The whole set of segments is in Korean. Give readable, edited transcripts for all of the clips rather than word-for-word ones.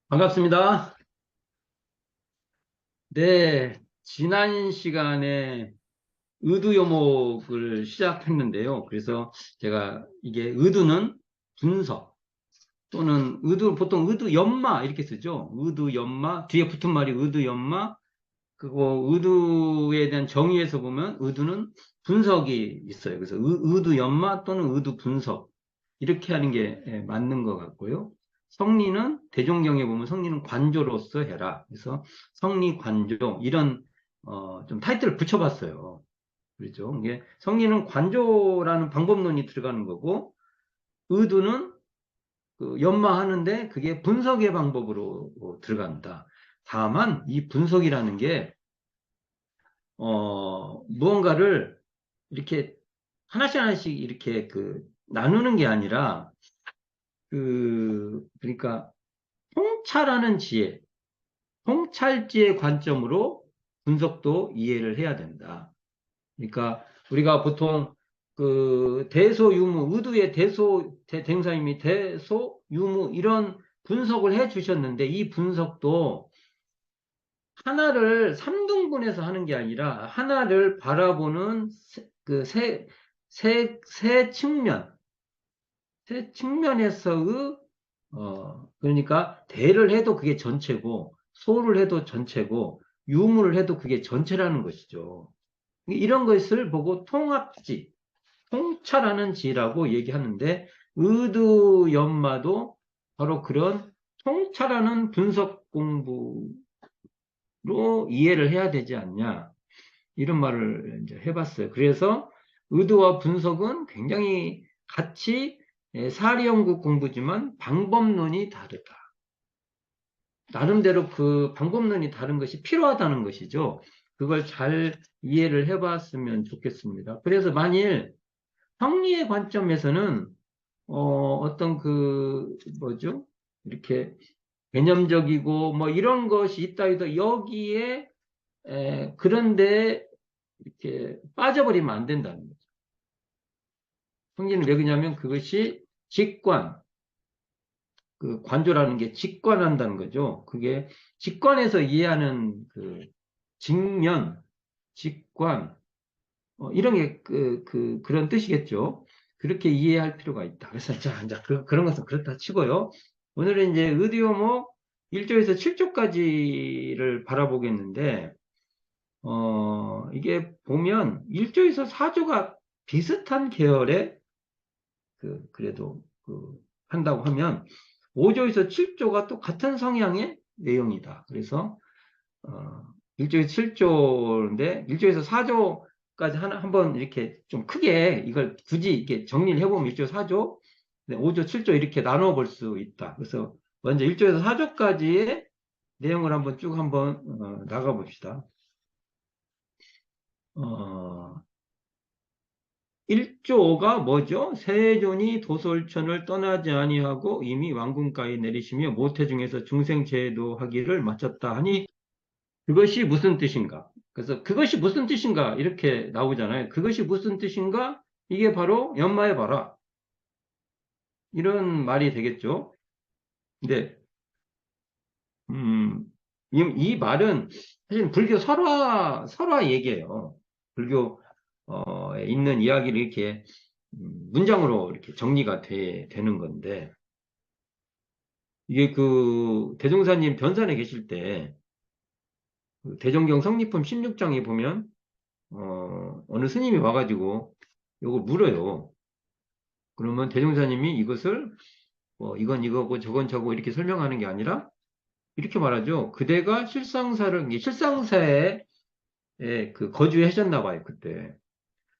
반갑습니다. 네, 지난 시간에 의두요목을 시작했는데요. 그래서 제가 이게 의두는 분석 또는 보통 의두연마 이렇게 쓰죠. 의두연마 뒤에 붙은 말이 의두연마. 그리고 의두에 대한 정의에서 보면 의두는 분석이 있어요. 그래서 의두연마 또는 의두분석 이렇게 하는 게 맞는 것 같고요. 성리는 대종경에 보면 성리는 관조로서 해라. 그래서 성리 관조 이런 좀 타이틀을 붙여봤어요. 그렇죠? 이게 성리는 관조라는 방법론이 들어가는 거고 의두는 그 연마하는데 그게 분석의 방법으로 들어간다. 다만 이 분석이라는 게 무언가를 이렇게 하나씩 하나씩 이렇게 나누는 게 아니라 그러니까 통찰하는 지혜, 통찰지의 관점으로 분석도 이해를 해야 된다. 그러니까 우리가 보통 대소유무, 의두의 대행사님이 대소유무 이런 분석을 해 주셨는데 이 분석도 하나를 3등분해서 하는 게 아니라 하나를 바라보는 세 측면, 세 측면에서의 그러니까 대를 해도 그게 전체고 소를 해도 전체고 유무를 해도 그게 전체라는 것이죠. 이런 것을 보고 통합지, 통찰하는 지라고 얘기하는데 의두연마도 바로 그런 통찰하는 분석 공부로 이해를 해야 되지 않냐 이런 말을 이제 해봤어요. 그래서 의도와 분석은 굉장히 같이 사리연구 공부지만 방법론이 다르다. 나름대로 그 방법론이 다른 것이 필요하다는 것이죠. 그걸 잘 이해를 해봤으면 좋겠습니다. 그래서 만일 성리의 관점에서는 어떤 뭐죠? 이렇게 개념적이고 뭐 이런 것이 있다 해도 여기에 그런데 이렇게 빠져버리면 안 된다는 거죠. 성질은 왜 그러냐면 그것이 직관, 그 관조라는 게 직관한다는 거죠. 그게 직관에서 이해하는 직면, 직관, 이런 게 그런 뜻이겠죠. 그렇게 이해할 필요가 있다. 그래서 자, 이제 그런 것은 그렇다 치고요. 오늘은 이제 의디오목 1조에서 7조까지를 바라보겠는데, 이게 보면 1조에서 4조가 비슷한 계열의 그래도 한다고 하면 5조에서 7조가 또 같은 성향의 내용이다. 그래서 어, 1조에서 7조인데 1조에서 4조까지 한번 이렇게 좀 크게 이걸 굳이 이렇게 정리를 해보면 1조 4조, 5조 7조 이렇게 나눠 볼 수 있다. 그래서 먼저 1조에서 4조까지의 내용을 한번 쭉 한번 나가 봅시다. 1조가 뭐죠? 세존이 도솔천을 떠나지 아니하고 이미 왕궁가에 내리시며 모태중에서 중생제도하기를 마쳤다 하니 그것이 무슨 뜻인가? 그래서 그것이 무슨 뜻인가? 이렇게 나오잖아요. 그것이 무슨 뜻인가? 이게 바로 연마해봐라. 이런 말이 되겠죠. 근데 음, 이 말은 사실 불교 설화 얘기예요. 불교 있는 이야기를 이렇게 문장으로 이렇게 정리가 되는 건데, 이게 대종사님 변산에 계실 때, 대종경 성리품 16장에 보면, 어느 스님이 와가지고, 요걸 물어요. 그러면 대종사님이 이것을, 이건 이거고 저건 저거 이렇게 설명하는 게 아니라, 이렇게 말하죠. 그대가 이게 실상사에 거주하셨나 봐요, 그때.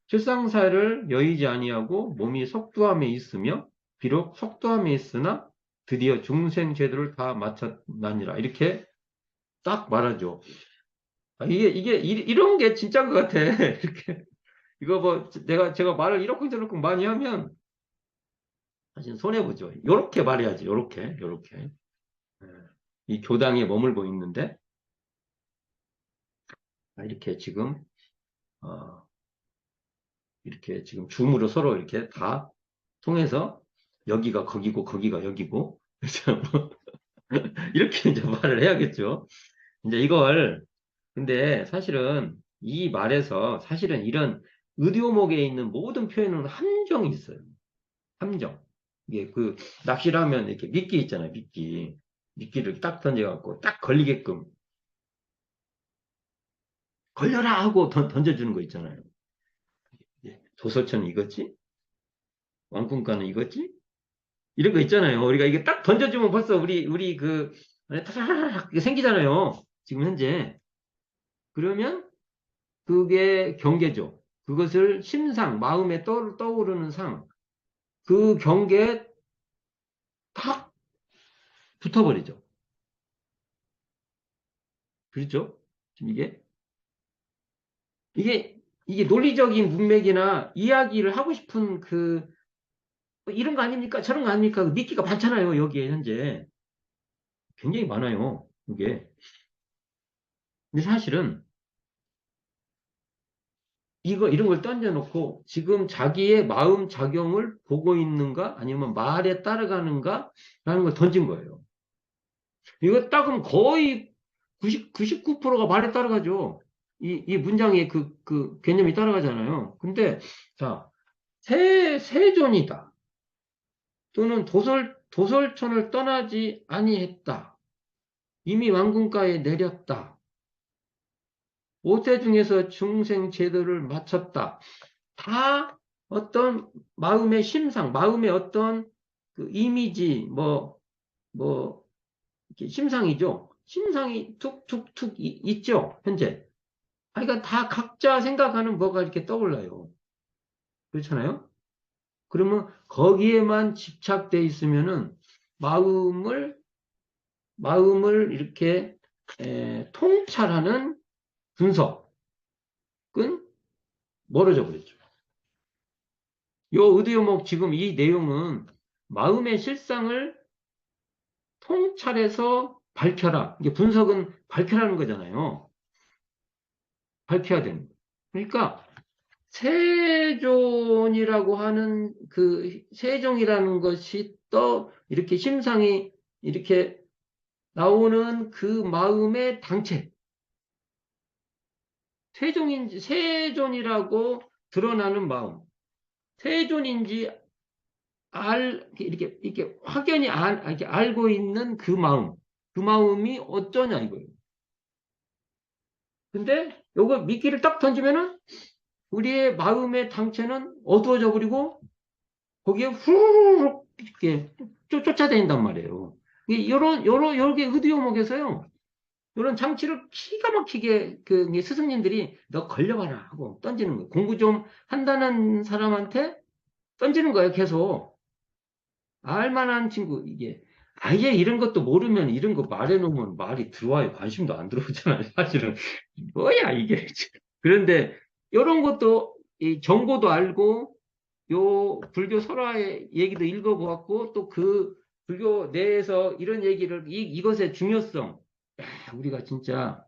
실상사를 여의지 아니하고 몸이 속도함에 있으며 비록 속도함에 있으나 드디어 중생 제도를 다 마쳤나니라 이렇게 딱 말하죠. 이게 이런 게 진짜인 것 같아. 이렇게 이거 뭐 제가 말을 이렇게 많이 하면 사실 손해 보죠. 요렇게 말해야지. 요렇게 이 교당에 머물고 있는데 이렇게 지금 어, 이렇게 지금 줌으로 서로 이렇게 다 통해서 여기가 거기고 거기가 여기고 그래서 이렇게 이제 말을 해야겠죠. 이제 이걸, 근데 사실은 이 말에서 사실은 이런 의료목에 있는 모든 표현은 함정이 있어요. 함정. 이게 그 낚시를 하면 이렇게 미끼 있잖아요. 미끼. 미끼를 딱 던져갖고 딱 걸리게끔 걸려라 하고 던져주는 거 있잖아요. 예. 도서처는 이거지? 왕kun가는 이거지? 이런 거 있잖아요. 우리가 이게 딱 던져주면 벌써 우리 그 안에 타사락 생기잖아요. 지금 현재. 그러면 그게 경계죠. 그것을 심상, 마음에 떠오르는 상, 그 경계에 탁 붙어버리죠. 그렇죠? 지금 이게 논리적인 문맥이나 이야기를 하고 싶은 이런 거 아닙니까? 저런 거 아닙니까? 그 미끼가 많잖아요. 여기에 현재. 굉장히 많아요. 이게. 근데 사실은 이런 걸 던져놓고 지금 자기의 마음 작용을 보고 있는가? 아니면 말에 따라가는가? 라는 걸 던진 거예요. 이거 딱 그럼 거의 99%가 말에 따라가죠. 이 문장의 그 개념이 따라가잖아요. 근데, 자, 세존이다. 또는 도솔천을 떠나지 아니했다. 이미 왕궁가에 내렸다. 오태 중에서 중생 제도를 마쳤다. 다 어떤 마음의 심상, 마음의 어떤 그 이미지, 뭐, 이렇게 심상이죠. 심상이 툭툭툭 있죠, 현재. 아, 그러니까 다 각자 생각하는 뭐가 이렇게 떠올라요. 그렇잖아요? 그러면 거기에만 집착돼 있으면은 마음을, 마음을 이렇게 통찰하는 분석은 멀어져 버렸죠. 요 의도요목 지금 이 내용은 마음의 실상을 통찰해서 밝혀라. 이게 분석은 밝혀라는 거잖아요. 밝혀야 되는 거. 그러니까 세존이라고 하는 그 세종이라는 것이 또 이렇게 심상이 이렇게 나오는 그 마음의 당체. 세존이라고 드러나는 마음. 세존인지 이렇게 확연히 이렇게 알고 있는 그 마음. 그 마음이 어쩌냐 이거예요. 근데 요거 미끼를 딱 던지면은 우리의 마음의 당체는 어두워져 버리고 거기에 후루룩 이렇게 쫓아다닌단 말이에요. 요게 의도용목에서요. 요런 장치를 기가 막히게 그 스승님들이 너 걸려봐라 하고 던지는 거예요. 공부 좀 한다는 사람한테 던지는 거예요. 계속. 알만한 친구, 이게. 아예 이런 것도 모르면 이런 거 말해놓으면 말이 들어와요. 관심도 안 들어오잖아요. 사실은. 뭐야, 이게. 그런데 이런 것도 이 정보도 알고 요 불교 설화의 얘기도 읽어보았고 또 그 불교 내에서 이런 얘기를 이것의 중요성 야, 우리가 진짜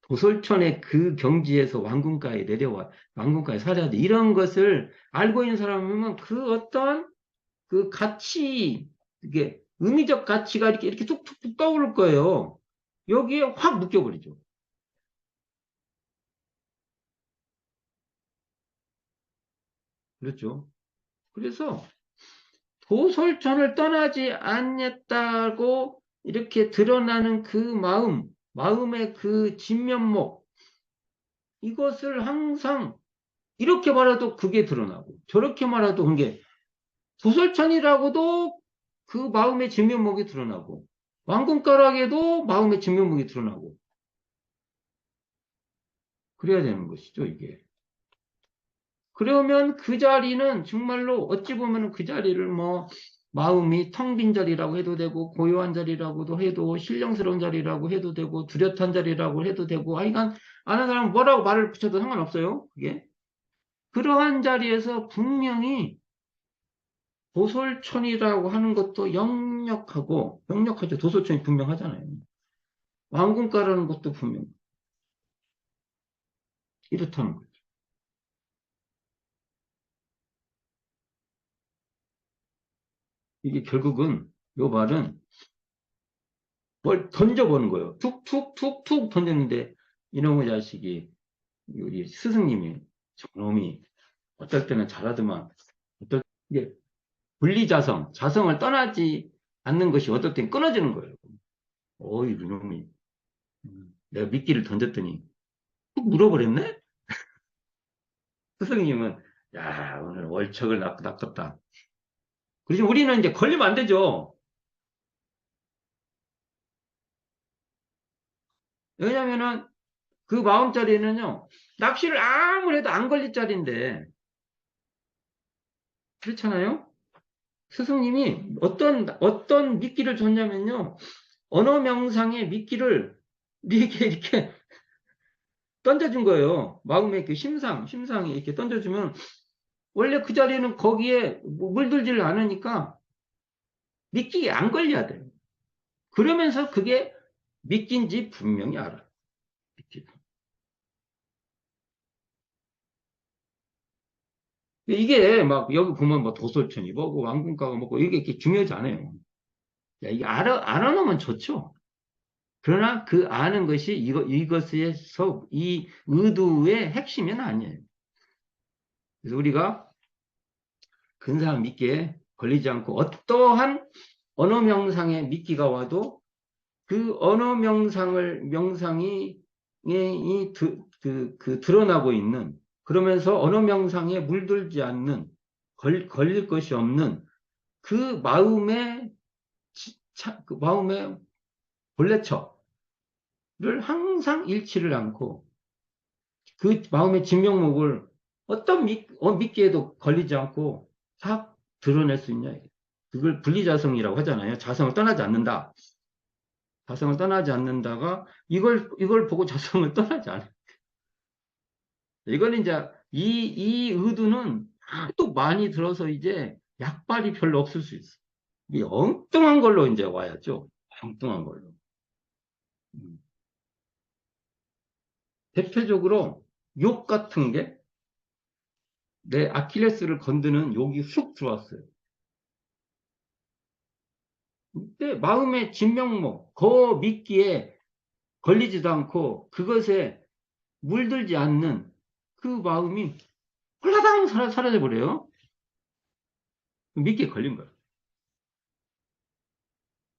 도솔천의 그 경지에서 왕궁가에 내려와 왕궁가에 살아야 돼 이런 것을 알고 있는 사람이면 그 어떤 그 가치 이게 의미적 가치가 이렇게 툭툭툭 떠오를 거예요. 여기에 확 묶여버리죠. 그렇죠. 그래서 도솔천을 떠나지 않겠다고 이렇게 드러나는 그 마음의 그 진면목, 이것을 항상 이렇게 말해도 그게 드러나고, 저렇게 말해도 그게 도솔천이라고도 그 마음의 진면목이 드러나고, 왕궁가락에도 마음의 진면목이 드러나고, 그래야 되는 것이죠, 이게. 그러면 그 자리는 정말로 어찌 보면 그 자리를 뭐 마음이 텅 빈 자리라고 해도 되고 고요한 자리라고도 해도 신령스러운 자리라고 해도 되고 뚜렷한 자리라고 해도 되고 하여간 아는 사람 뭐라고 말을 붙여도 상관없어요. 그게 그러한 자리에서 분명히 도솔천이라고 하는 것도 역력하죠. 도솔천이 분명하잖아요. 왕궁가라는 것도 분명 이렇다는 거죠. 이게 결국은 요 말은 뭘 던져보는 거예요. 툭툭툭툭 던졌는데 이놈의 자식이 우리 스승님이 저놈이 어떨 때는 잘하더만 어떨 때 분리자성, 자성을 떠나지 않는 것이 어떨 땐 끊어지는 거예요. 어이 이놈이 내가 미끼를 던졌더니 툭 물어버렸네? 스승님은 야 오늘 월척을 낚았다. 그래서 우리는 이제 걸리면 안 되죠. 왜냐면은 그 마음자리는요 낚시를 아무리 해도 안 걸릴 자리인데 그렇잖아요. 스승님이 어떤 미끼를 줬냐면요. 언어 명상의 미끼를 이렇게 던져준 거예요. 마음의 그 심상이 이렇게 던져주면 원래 그 자리는 거기에 물들질 않으니까 미끼에 안 걸려야 돼요. 그러면서 그게 미끼인지 분명히 알아. 미끼. 이게 막 여기 보면 뭐 도솔천이 뭐고 왕궁가가 뭐고 이게 이렇게 중요하지 않아요. 야, 이게 알아놓으면 좋죠. 그러나 그 아는 것이 이것에서 이 의도의 핵심은 아니에요. 그래서 우리가 근사한 미끼에 걸리지 않고 어떠한 언어 명상의 미끼가 와도 그 언어 명상이 드러나고 있는 그러면서 언어 명상에 물들지 않는 걸릴 것이 없는 그 그 마음의 본래처를 항상 잃지를 않고 그 마음의 진면목을 어떤 미끼에도 걸리지 않고 다 드러낼 수 있냐. 그걸 분리자성이라고 하잖아요. 자성을 떠나지 않는다. 자성을 떠나지 않는다가 이걸 보고 자성을 떠나지 않아. 이건 이제 이 의도는 또 많이 들어서 이제 약발이 별로 없을 수 있어. 이 엉뚱한 걸로 이제 와야죠. 엉뚱한 걸로. 음. 대표적으로 욕 같은 게 내 아킬레스를 건드는 욕이 훅 들어왔어요. 근데 마음의 진명목, 그 미끼에 걸리지도 않고 그것에 물들지 않는 그 마음이 홀라당 사라져 버려요. 미끼에 걸린 거예요.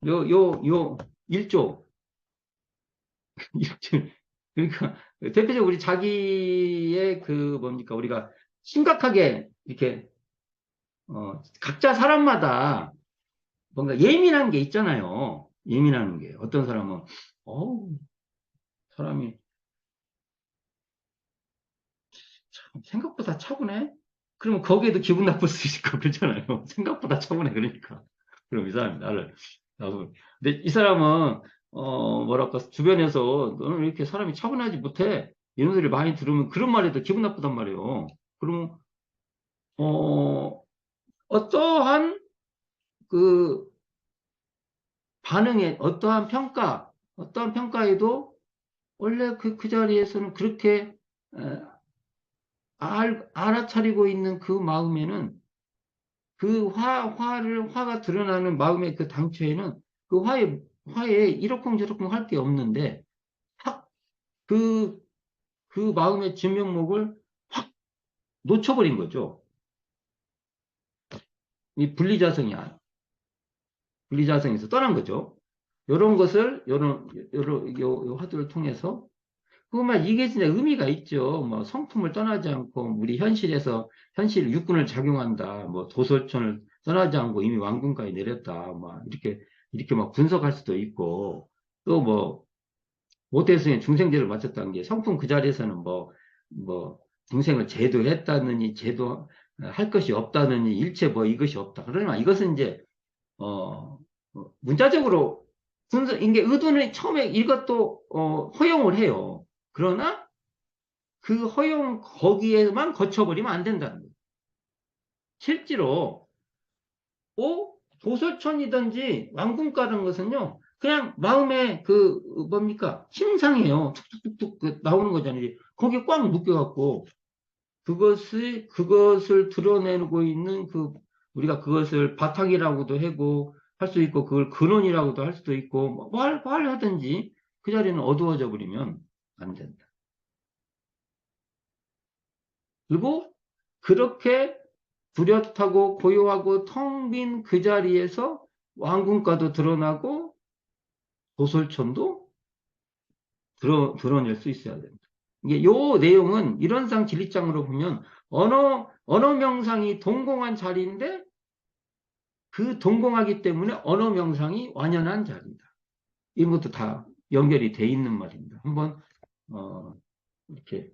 요 1조. 그러니까 대표적으로 우리 자기의 그 뭡니까 우리가 심각하게 이렇게 각자 사람마다 뭔가 예민한 게 있잖아요. 예민한 게 어떤 사람은 어우 사람이 생각보다 차분해. 그러면 거기에도 기분 나쁠 수 있고 그렇잖아요. 생각보다 차분해 그러니까. 그럼 이 사람이 근데 이 사람은 뭐랄까 주변에서 너는 왜 이렇게 사람이 차분하지 못해? 이런 소리를 많이 들으면 그런 말에도 기분 나쁘단 말이에요. 그러면 어떠한 그 반응에 어떠한 평가에도 원래 그 자리에서는 그렇게 에, 알아차리고 있는 그 마음에는 그 화가 드러나는 마음의 그 당초에는 그 화에 이러쿵저러쿵 할 게 없는데 확 그, 그 마음의 진면목을 확 놓쳐버린 거죠. 이 분리자성에서 떠난 거죠. 요런 것을, 요 화두를 통해서 그만 이게 진짜 의미가 있죠. 뭐 성품을 떠나지 않고 우리 현실 육군을 작용한다. 뭐 도솔천을 떠나지 않고 이미 왕궁까지 내렸다. 막 이렇게 막 분석할 수도 있고 또 뭐 모태성에 중생제를 마쳤다는 게 성품 그 자리에서는 뭐 중생을 제도했다느니 제도할 것이 없다느니 일체 뭐 이것이 없다. 그러나 이것은 이제 문자적으로 이게 의도는 처음에 이것도 허용을 해요. 그러나 그 허용 거기에만 거쳐버리면 안 된다는 거예요. 실제로 도솔천이든지 왕궁가라는 것은요. 그냥 마음의 그 뭡니까 심상이에요. 툭툭툭툭 나오는 거잖아요. 거기에 꽉 묶여갖고 그것을 드러내고 있는 그 우리가 그것을 바탕이라고도 하고 할 수 있고, 그걸 근원이라고도 할 수도 있고, 뭘 하든지 그 자리는 어두워져 버리면 안 된다. 그리고 그렇게 뚜렷하고 고요하고 텅 빈 그 자리에서 왕궁가도 드러나고 도솔천도 드러낼 수 있어야 된다. 이게 요 내용은 이론상 진리장으로 보면 언어 명상이 동공한 자리인데 그 동공하기 때문에 언어 명상이 완연한 자리다. 이런 것도 다 연결이 돼 있는 말입니다. 한번 이렇게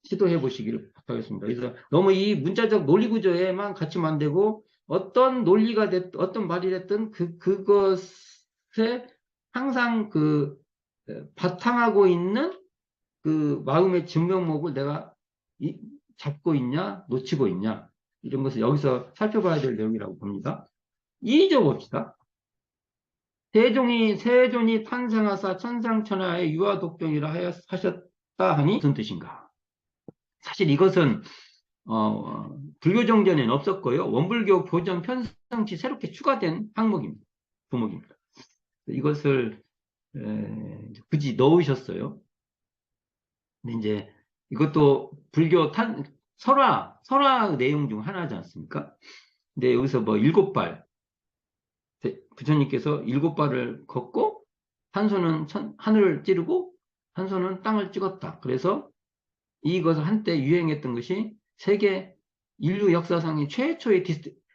시도해 보시기를 부탁하겠습니다. 그래서 너무 이 문자적 논리 구조에만 갇히면 안 되고 어떤 논리가 됐든 어떤 말이 됐든 그것에 항상 바탕하고 있는 그 마음의 진면목을 내가 잡고 있냐 놓치고 있냐 이런 것을 여기서 살펴봐야 될 내용이라고 봅니다. 이의적 봅시다. 세존이 탄생하사 천상천하의 유아독종이라 하셨다 하니 무슨 뜻인가? 사실 이것은 불교 정전에는 없었고요. 원불교 교정 편성치 새롭게 추가된 항목입니다. 부목입니다. 이것을 굳이 넣으셨어요. 근데 이제 이것도 불교 설화 내용 중 하나지 않습니까? 근데 여기서 뭐 7발 부처님께서 7발을 걷고 한 손은 하늘을 찌르고 한 손은 땅을 찍었다. 그래서 이것을 한때 유행했던 것이 세계 인류 역사상의 최초의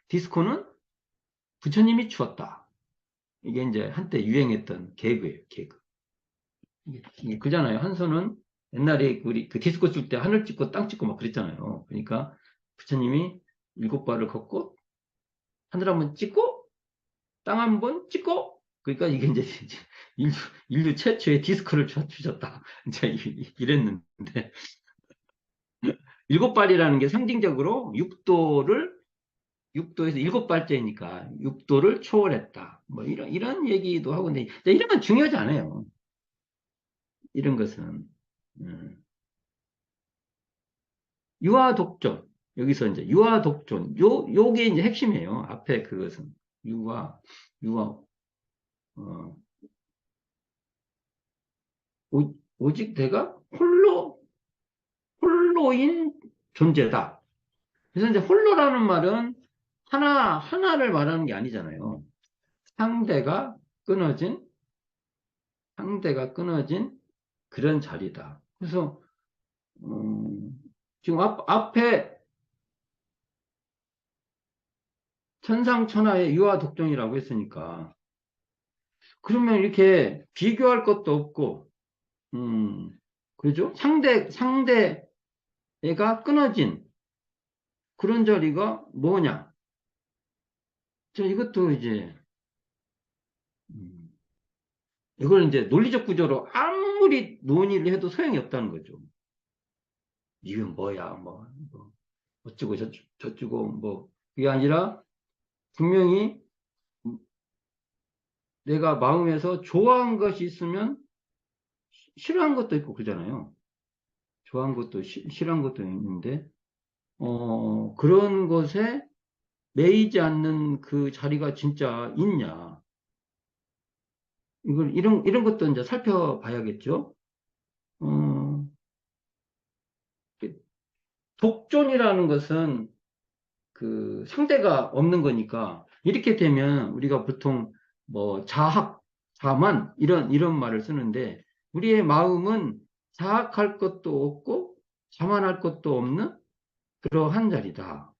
디스코는 부처님이 추었다. 이게 이제 한때 유행했던 개그예요, 개그. 이게 그잖아요. 한 손은 옛날에 우리 그 디스코 출 때 하늘 찍고 땅 찍고 막 그랬잖아요. 그러니까 부처님이 7발을 걷고 하늘 한번 찍고 땅 한번 찍고 그러니까 이게 이제 인류, 인류 최초의 디스코를 추셨다. 이제 이랬는데 7발이라는 게 상징적으로 육도에서 7발째니까 육도를 초월했다. 뭐 이런 얘기도 하고 근데 이런 건 중요하지 않아요. 이런 것은 유아독존 여기서 이제 유아독존 요게 이제 핵심이에요. 앞에 그것은 유아 어, 오직 내가 홀로인 존재다. 그래서 이제 홀로라는 말은 하나를 말하는 게 아니잖아요. 상대가 끊어진 상대가 끊어진 그런 자리다. 그래서 지금 앞에 천상천하의 유아독존이라고 했으니까 그러면 이렇게 비교할 것도 없고 그죠? 상대가 끊어진 그런 자리가 뭐냐? 이것도 이제 음, 이걸 이제 논리적 구조로 아무리 논의를 해도 소용이 없다는 거죠. 이건 뭐야? 뭐 어쩌고 저쩌고 뭐 그게 아니라 분명히 내가 마음에서 좋아한 것이 있으면 싫어한 것도 있고 그러잖아요. 좋아한 것도 싫어한 것도 있는데 그런 것에 매이지 않는 그 자리가 진짜 있냐? 이런 것도 이제 살펴봐야겠죠. 어, 독존이라는 것은 그 상대가 없는 거니까 이렇게 되면 우리가 보통 뭐 자만 이런 말을 쓰는데 우리의 마음은 자학할 것도 없고 자만할 것도 없는 그러한 자리다.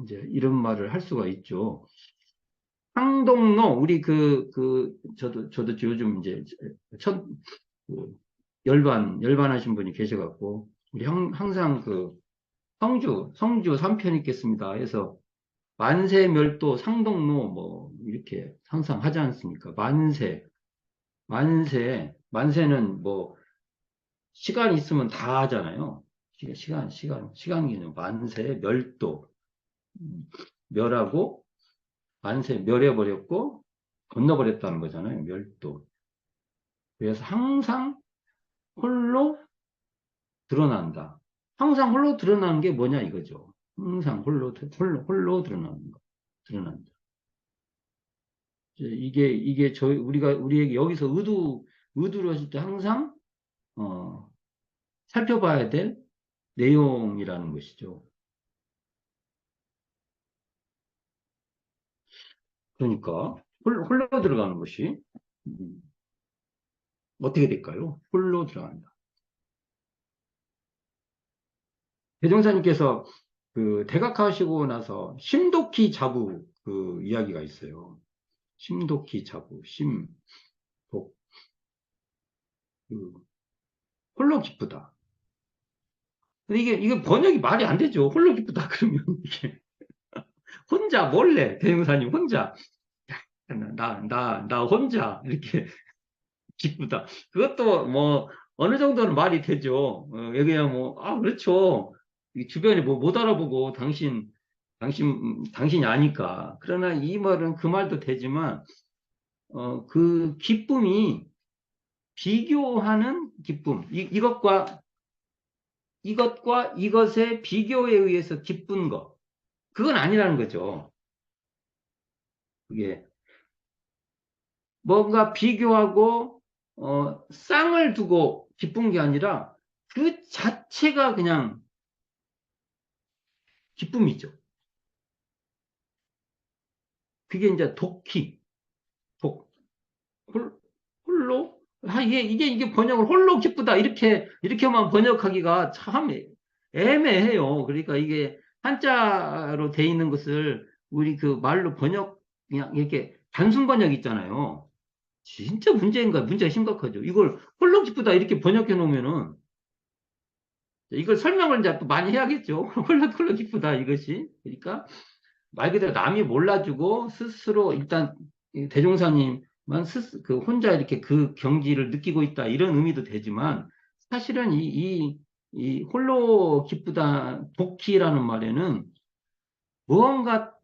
이제 이런 말을 할 수가 있죠. 상동로, 저도 요즘 이제, 첫, 그 열반하신 분이 계셔갖고, 우리 항상 성주 3편 있겠습니다. 해서, 만세멸도 상동로, 뭐, 이렇게 항상 하지 않습니까? 만세는 뭐, 시간 있으면 다 하잖아요. 시간 개념, 만세, 멸도, 멸하고, 만세 멸해버렸고 건너버렸다는 거잖아요. 멸도. 그래서 항상 홀로 드러난다. 항상 홀로 드러나는 게 뭐냐 이거죠. 항상 홀로 드러나는 거. 드러난다. 이게 우리에게 여기서 의도를 했을 때 항상, 살펴봐야 될 내용이라는 것이죠. 그러니까, 홀로 들어가는 것이, 음, 어떻게 될까요? 홀로 들어간다. 대종사님께서 그 대각하시고 나서 심독히 자부 그 이야기가 있어요. 심독히 자부, 독, 그, 홀로 기쁘다. 근데 이게 번역이 말이 안 되죠. 홀로 기쁘다. 그러면 이게 혼자 몰래, 대종사님 혼자, 나 혼자 이렇게 기쁘다. 그것도 뭐 어느 정도는 말이 되죠. 여기야 뭐, 그렇죠. 이 주변에 뭐 못 알아보고 당신이 아니까. 그러나 이 말은 그 말도 되지만, 그 기쁨이 비교하는 기쁨. 이것과 이것의 비교에 의해서 기쁜 것. 그건 아니라는 거죠. 그게 뭔가 비교하고, 쌍을 두고 기쁜 게 아니라 그 자체가 그냥 기쁨이죠. 그게 이제 독, 홀, 홀로? 이게 번역을 홀로 기쁘다. 이렇게만 번역하기가 참 애매해요. 그러니까 이게 한자로 돼 있는 것을 우리 그 말로 그냥 이렇게 단순 번역 있잖아요. 진짜 문제가 심각하죠. 이걸 홀로 기쁘다. 이렇게 번역해 놓으면은 이걸 설명을 이제 또 많이 해야겠죠. 홀로 기쁘다. 이것이. 그러니까 말 그대로 남이 몰라주고 스스로 일단 대종사님만 그 혼자 이렇게 그 경지를 느끼고 있다 이런 의미도 되지만 사실은 이 홀로 기쁘다 독기라는 말에는 무언가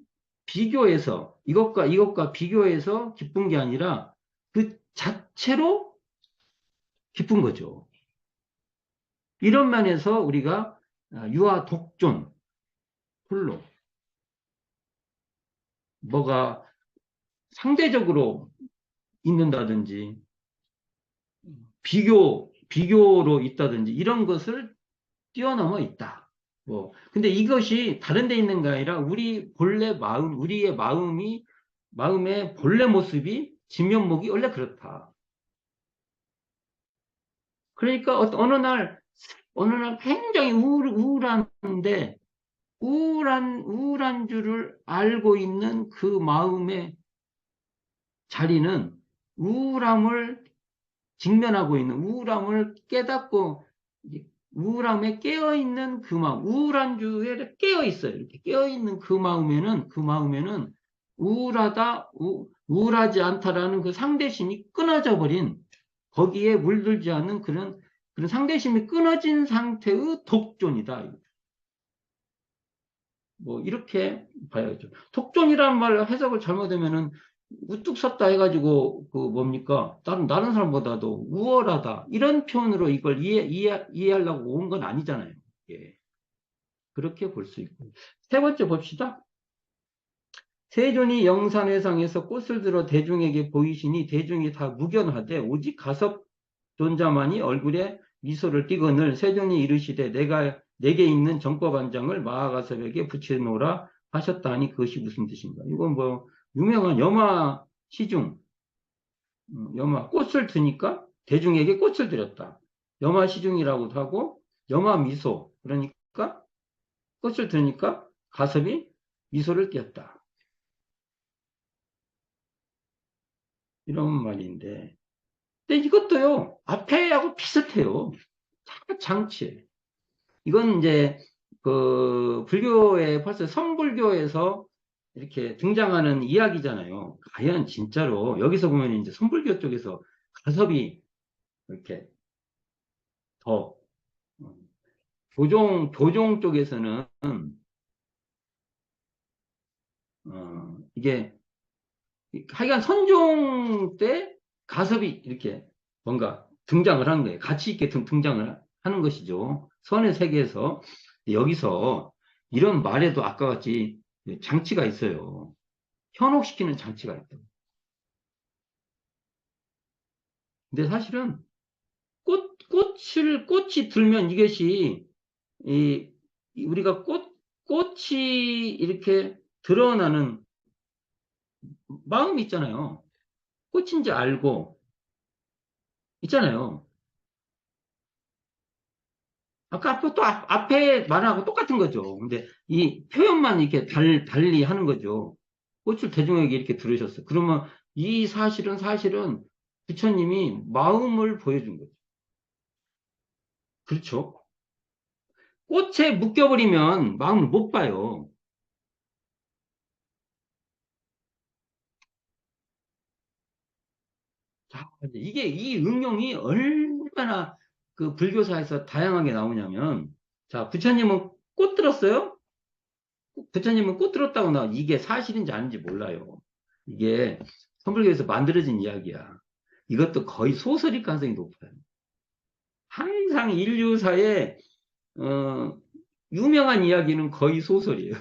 비교해서 이것과 비교해서 기쁜 게 아니라 그 자체로 기쁜 거죠. 이런 면에서 우리가 유아 독존 홀로 뭐가 상대적으로 있는다든지 비교로 있다든지 이런 것을 뛰어넘어 있다. 근데 이것이 다른 데 있는 게 아니라 우리의 마음의 본래 모습이 진면목이 원래 그렇다. 그러니까 어느 날 굉장히 우울한데, 우울한 줄을 알고 있는 그 마음의 자리는 우울함을 직면하고 있는 우울함을 깨닫고 우울함에 깨어 있는 그 마음, 우울한 주에 깨어 있어요. 이렇게 깨어 있는 그 마음에는 우울하지 않다라는 그 상대심이 끊어져 버린 거기에 물들지 않는 그런 상대심이 끊어진 상태의 독존이다. 뭐 이렇게 봐야죠. 독존이라는 말 해석을 잘못하면은 우뚝 섰다 해가지고 그 뭡니까? 다른 사람보다도 우월하다 이런 표현으로 이걸 이해하려고 온 건 아니잖아요. 예. 그렇게 볼 수 있고. 세 번째 봅시다. 세존이 영산회상에서 꽃을 들어 대중에게 보이시니 대중이 다 무견하되 오직 가섭존자만이 얼굴에 미소를 띠거늘 세존이 이르시되 내게 있는 정법 한 장을 마하가섭에게 붙여놓으라 하셨다니 그것이 무슨 뜻인가? 이건 뭐 유명한 염화 시중, 염화 꽃을 드니까 대중에게 꽃을 드렸다. 염화 시중이라고도 하고 염화 미소 그러니까 꽃을 드니까 가섭이 미소를 띄었다. 이런 말인데 근데 이것도요 앞에하고 비슷해요. 장치. 이건 이제 그 불교의 벌써 선불교에서 이렇게 등장하는 이야기잖아요. 과연 진짜로 여기서 보면 이제 선불교 쪽에서 가섭이 이렇게 더 교종 쪽에서는 이게 하여간 선종 때 가섭이 이렇게 뭔가 등장을 하는 거예요. 가치 있게 등장을 하는 것이죠. 선의 세계에서 여기서 이런 말에도 아까 같이 장치가 있어요. 현혹시키는 장치가 있다. 근데 사실은 꽃이 들면 이것이, 이, 우리가 꽃이 이렇게 드러나는 마음이 있잖아요. 꽃인지 알고, 있잖아요. 아까 앞에 말하고 똑같은 거죠. 근데 이 표현만 이렇게 달리 하는 거죠. 꽃을 대중에게 이렇게 들으셨어요. 그러면 이 사실은 부처님이 마음을 보여준 거죠. 그렇죠. 꽃에 묶여버리면 마음을 못 봐요. 자, 이게 이 응용이 얼마나 그 불교사에서 다양하게 나오냐면, 자, 부처님은 꽃 들었어요? 부처님은 꽃 들었다고 나 이게 사실인지 아닌지 몰라요. 이게 선불교에서 만들어진 이야기야. 이것도 거의 소설일 가능성이 높아요. 항상 인류사의 어, 유명한 이야기는 거의 소설이에요.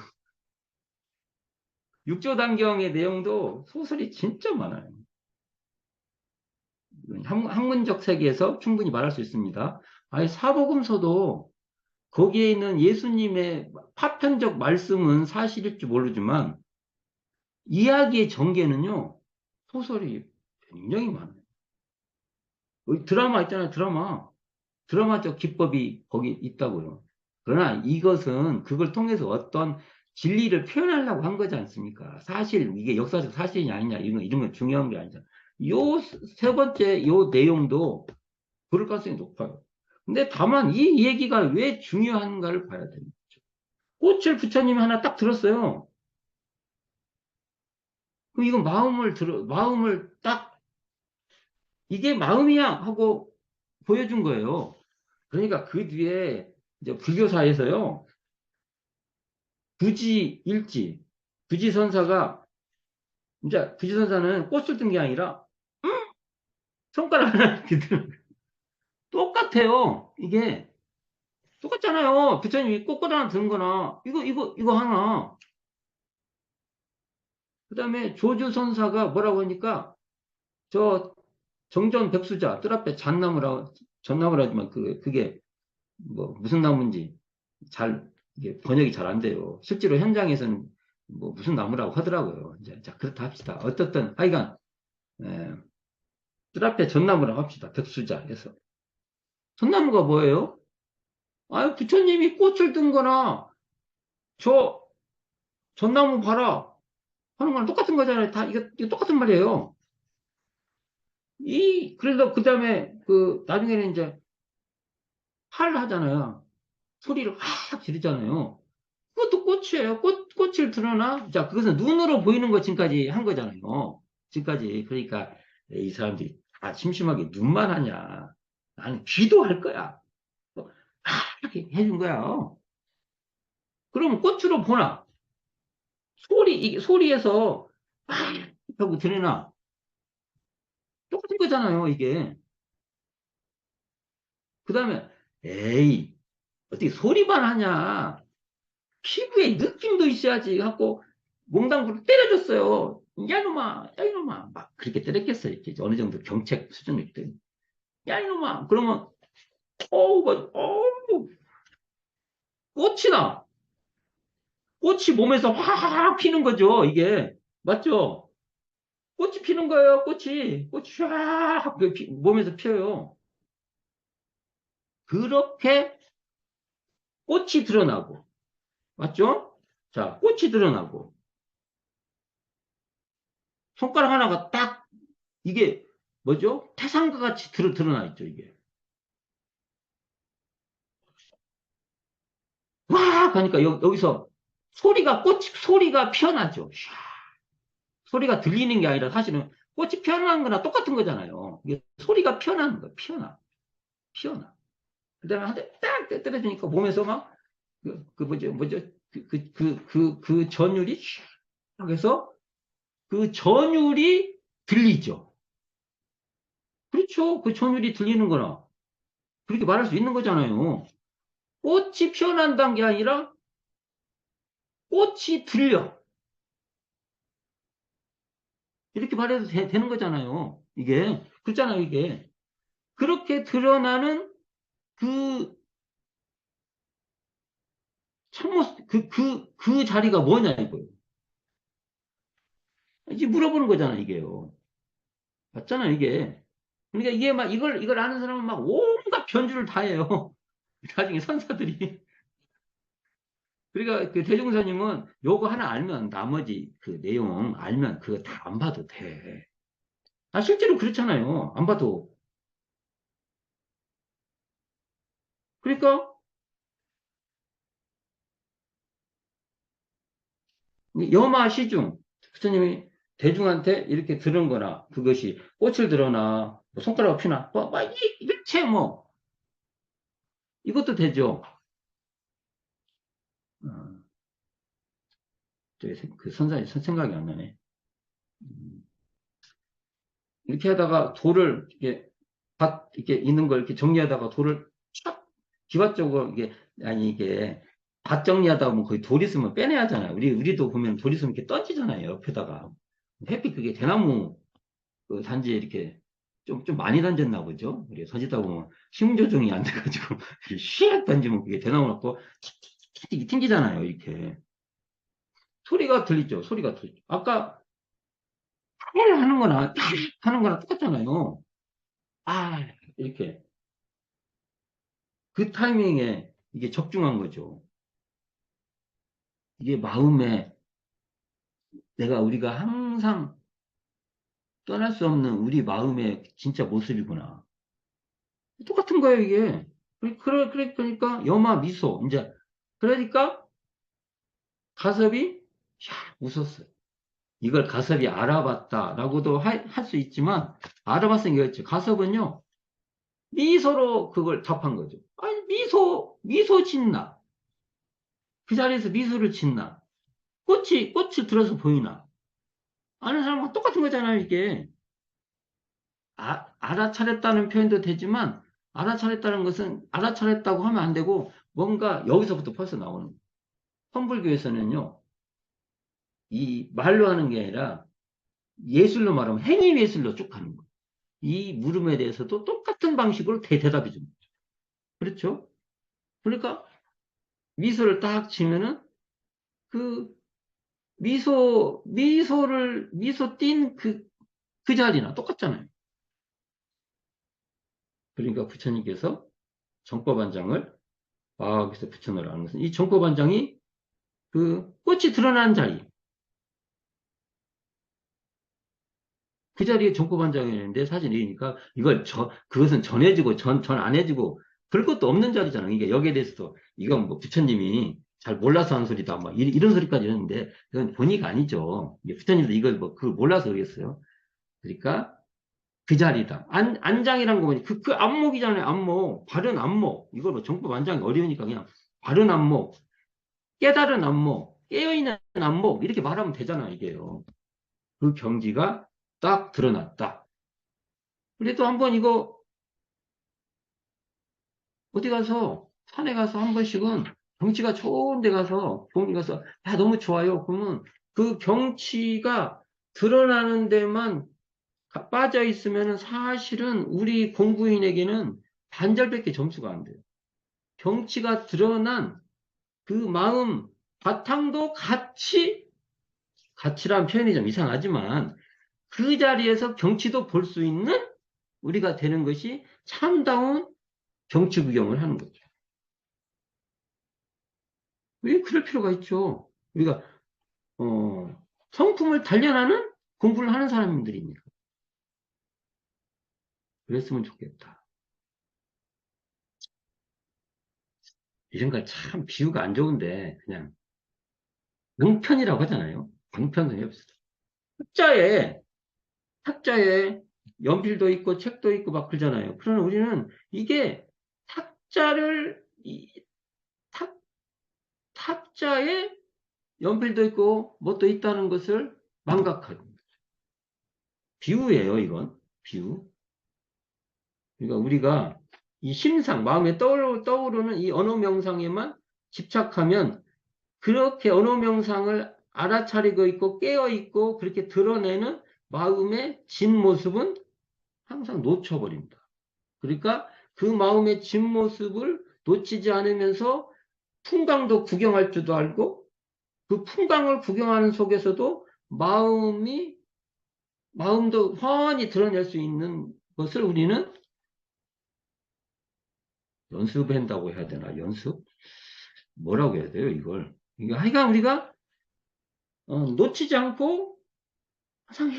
육조단경의 내용도 소설이 진짜 많아요. 학문적 세계에서 충분히 말할 수 있습니다. 아니, 사복음서도 거기에 있는 예수님의 파편적 말씀은 사실일지 모르지만 이야기의 전개는요, 소설이 굉장히 많아요. 드라마 있잖아요, 드라마. 드라마적 기법이 거기 있다고요. 그러나 이것은 그걸 통해서 어떤 진리를 표현하려고 한 거지 않습니까? 사실, 이게 역사적 사실이냐 아니냐, 이런 건 중요한 게 아니잖아. 요 세 번째, 요 내용도 그럴 가능성이 높아요. 근데 다만 이 얘기가 왜 중요한가를 봐야 됩니다. 꽃을 부처님이 하나 딱 들었어요. 그럼 이건 마음을 딱, 이게 마음이야 하고 보여준 거예요. 그러니까 그 뒤에 이제 불교사에서요, 부지일지, 부지선사가, 이제 부지선사는 꽃을 든 게 아니라, 손가락 하나 이렇게 들어. 똑같아요. 이게. 똑같잖아요. 부처님이 꽃 하나 든 거나, 이거 하나. 그 다음에 조주선사가 뭐라고 하니까, 저 정전 백수자, 뜰 앞에 잣나무라지만 그게 뭐 무슨 나무인지 잘, 이게 번역이 잘 안 돼요. 실제로 현장에서는 뭐 무슨 나무라고 하더라고요. 이제, 자, 그렇다 합시다. 어떻든, 하여간, 예, 뜰 앞에 전나무라고 합시다. 백수자 해서. 전나무가 뭐예요? 아유, 부처님이 꽃을 든 거나, 저, 전나무 봐라. 하는 거랑 똑같은 거잖아요. 이거 똑같은 말이에요. 그래서 그 다음에, 나중에는 이제, 팔 하잖아요. 소리를 확 지르잖아요. 그것도 꽃이에요. 꽃을 드러나? 자, 그것은 눈으로 보이는 것 지금까지 한 거잖아요. 지금까지. 그러니까, 이 사람들이 다 심심하게 눈만 하냐. 나는 귀도 할 거야. 이렇게 해준 거야. 그러면 꽃으로 보나? 이게 소리에서 하고 들으나? 똑같은 거잖아요, 이게. 그 다음에, 에이, 어떻게 소리만 하냐? 피부에 느낌도 있어야지. 하고, 몽당구를 때려줬어요. 야, 이놈아, 야, 이놈아. 막 그렇게 때렸겠어요. 이렇게 어느 정도 경책 수준일 때. 야, 이놈아. 그러면, 꽃이 나. 꽃이 몸에서 확 피는 거죠, 이게. 맞죠? 꽃이 피는 거예요, 꽃이 쫙 몸에서 피어요. 그렇게 꽃이 드러나고, 맞죠? 자, 꽃이 드러나고, 손가락 하나가 딱, 이게, 뭐죠? 태상과 같이 드러나 있죠, 이게. 와! 하니까 여기서 소리가 피어나죠. 샤. 소리가 들리는 게 아니라 사실은 꽃이 피어나는 거나 똑같은 거잖아요. 이게 소리가 피어나는 거예요, 피어나. 그 다음에 한 대 딱 때려주니까 몸에서 막, 그 전율이 샥 해서 그 전율이 들리죠. 그렇죠. 그 전율이 들리는 거나. 그렇게 말할 수 있는 거잖아요. 꽃이 피어난다는 게 아니라 꽃이 들려. 이렇게 말해도 되는 거잖아요. 이게. 그렇잖아요, 이게. 그렇게 드러나는 그 참모, 그 자리가 뭐냐, 이거예요. 이제 물어보는 거잖아, 이게요. 맞잖아, 이게. 그러니까 이게 막 이걸 아는 사람은 막 온갖 변주를 다 해요. 나중에 선사들이. 그러니까 그 대종사님은 요거 하나 알면 나머지 그 내용 알면 그거 다 안 봐도 돼. 아, 실제로 그렇잖아요. 안 봐도. 그러니까 여마 시중 부처님이 대중한테 이렇게 들은 거나 그것이 꽃을 들어나 뭐 손가락 피나 뭐 일체 뭐 이것도 되죠. 어, 그 선사님 생각이 안 나네. 음, 이렇게 하다가 돌을 이렇게 밭 이렇게 있는 걸 이렇게 정리하다가 돌을 촥 기와적으로 이게 아니 이게 밭 정리하다 보면 거의 돌 있으면 빼내야 하잖아요. 우리도 보면 돌 있으면 이렇게 던지잖아요. 옆에다가 햇빛 그게 대나무 그 단지에 이렇게 좀 많이 던졌나 보죠. 우리 던지다 보면 힘 조정이 안 돼가지고 휘 던지면 그게 대나무 갖고 튕기잖아요. 이렇게 소리가 들리죠. 소리가 들리죠. 아까 하는 거나 하는 거나 똑같잖아요. 아 이렇게 그 타이밍에 이게 적중한 거죠. 이게 마음에 우리가 항상 떠날 수 없는 우리 마음의 진짜 모습이구나. 똑같은 거예요, 이게. 그러니까 여마 미소 이제 그러니까 가섭이 웃었어요. 이걸 가섭이 알아봤다라고도 할 수 있지만 알아봤으니까 이거죠. 가섭은요 미소로 그걸 답한 거죠. 아니 미소 짓나 그 자리에서 미소를 짓나 꽃을 들어서 보이나 아는 사람과 똑같은 거잖아요, 이게. 알아차렸다는 표현도 되지만 알아차렸다는 것은 알아차렸다고 하면 안 되고 뭔가 여기서부터 벌써 나오는 거예요. 선불교에서는요 이 말로 하는 게 아니라 예술로 말하면 행위 예술로 쭉 가는 거예요. 이 물음에 대해서도 똑같은 방식으로 대답해 줍니다. 그렇죠? 그러니까 미소를 딱 지면은 그 미소 띈 그 자리나 똑같잖아요. 그러니까 부처님께서 정법안장을 마음에서 붙여넣으라는 것은 이 정법안장이 그 꽃이 드러난 자리 그 자리에 정법안장이 있는데 사진이니까 이걸 그것은 전해지고 전 안 해지고 그럴 것도 없는 자리잖아. 이게 여기에 대해서도 이건 뭐 부처님이 잘 몰라서 한 소리다 막 이런 소리까지 했는데 그건 본의가 아니죠. 이게 부처님도 이걸 뭐 그걸 몰라서 그러겠어요. 그러니까 그 자리다. 안장이란 거 보니 그 안목이잖아요. 안목 바른 안목 이걸 뭐 정법안장이 어려우니까 그냥 바른 안목 깨달은 안목 깨어있는 안목 이렇게 말하면 되잖아 이게요. 그 경지가 딱 드러났다. 그래도 한번 이거 어디 가서 산에 가서 한 번씩은 경치가 좋은 데 가서 공기 가서 야 너무 좋아요. 그러면 그 경치가 드러나는 데만 빠져 있으면 사실은 우리 공부인에게는 반절밖에 점수가 안 돼요. 경치가 드러난 그 마음 바탕도 같이란 표현이 좀 이상하지만 그 자리에서 경치도 볼 수 있는 우리가 되는 것이 참다운 경치 구경을 하는 거죠. 왜 그럴 필요가 있죠? 우리가 성품을 단련하는 공부를 하는 사람들이니까 그랬으면 좋겠다. 이런 거 참 비유가 안 좋은데 그냥 명편이라고 하잖아요. 방편성이 없어. 학자에 학자에 연필도 있고 책도 있고 막 그러잖아요. 그러나 우리는 이게 탁자를 탁 탁자에 연필도 있고 뭣도 있다는 것을 망각하고 비유예요, 이건 비유. 그러니까 우리가 이 심상, 마음에 떠오르는 이 언어 명상에만 집착하면 그렇게 언어 명상을 알아차리고 있고 깨어 있고 그렇게 드러내는 마음의 진 모습은 항상 놓쳐버립니다. 그러니까 그 마음의 진모습을 놓치지 않으면서 풍광도 구경할 줄도 알고 그 풍광을 구경하는 속에서도 마음도 훤히 드러낼 수 있는 것을 우리는 연습한다고 해야 되나? 연습? 뭐라고 해야 돼요, 이걸? 이게 하여간 우리가 놓치지 않고 항상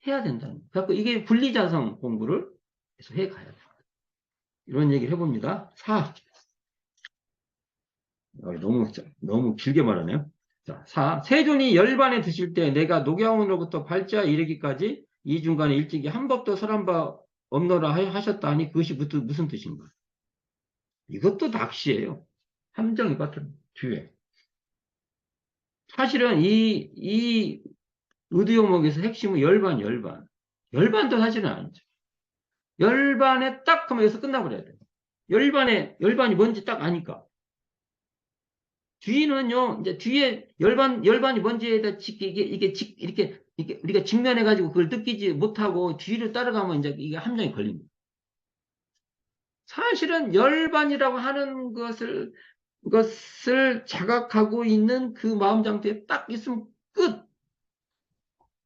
해야 된다는. 그래서 이게 분리자성 공부를 계속 해 가야 돼. 이런 얘기를 해봅니다. 4. 너무 길게 말하네요. 자, 4. 세존이 열반에 드실 때 내가 녹야원으로부터 발자 이르기까지 이 중간에 일찍이 한 법도 설한 바 없노라 하셨다 하니 그것이 무슨 뜻인가? 이것도 낚시예요. 함정이 같은 뒤에. 사실은 이 의도용목에서 핵심은 열반. 열반도 사실은 아니죠. 열반에 딱 하면 여기서 끝나버려야 돼요. 열반이 뭔지 딱 아니까. 뒤는요, 이제 뒤에 열반이 뭔지에 다 이렇게 우리가 직면해가지고 그걸 느끼지 못하고 뒤를 따라가면 이제 이게 함정이 걸립니다. 사실은 열반이라고 하는 것을 자각하고 있는 그 마음 상태에 딱 있으면 끝!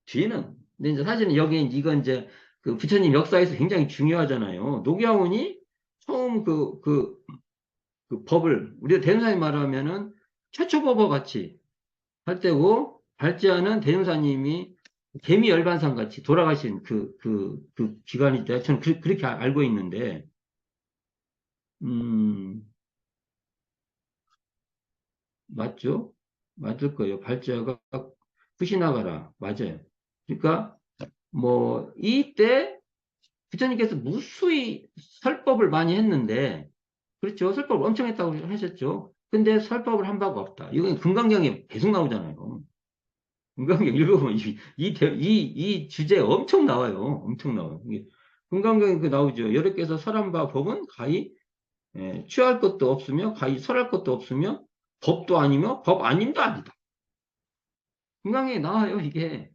뒤에는. 근데 이제 사실은 여기 이건 이제 그 부처님 역사에서 굉장히 중요하잖아요. 녹야원이 처음 그 법을, 우리가 대운사님 말하면은 최초 법과 같이 할 때고, 발제하는 대운사님이 개미 열반상 같이 돌아가신 그 기간일 때, 저는 그렇게 알고 있는데, 음, 맞죠? 맞을 거예요. 발제가 푸시나가라. 맞아요. 그러니까, 뭐, 이때 부처님께서 무수히 설법을 많이 했는데, 그렇죠. 설법을 엄청 했다고 하셨죠. 근데 설법을 한 바가 없다. 이건 금강경에 계속 나오잖아요. 금강경 읽어보면 이 주제 엄청 나와요. 엄청 나와요. 금강경에 그 나오죠. 여러께서 설한 바 법은 가히 취할 것도 없으며 가히 설할 것도 없으며 법도 아니며 법 아님도 아니다. 금강경에 나와요. 이게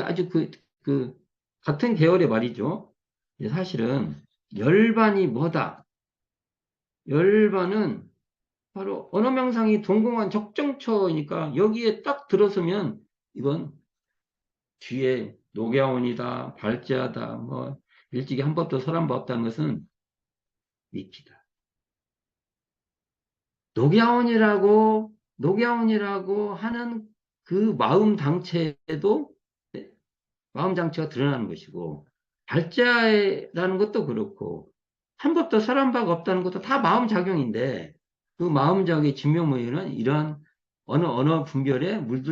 아주 그 같은 계열의 말이죠. 사실은 열반이 뭐다? 열반은 바로 언어명상이 동공한 적정처니까 여기에 딱 들어서면 이건 뒤에 녹야원이다, 발제하다, 뭐 일찍이 한 법도 설한 법 없다는 것은 미치다. 녹야원이라고 하는 그 마음 장체가 드러나는 것이고 발제라는 것도 그렇고 한 법도 설한 바가 없다는 것도 다 마음 작용인데 그 마음 작용의 진명모에는 이런 언어 분별에 물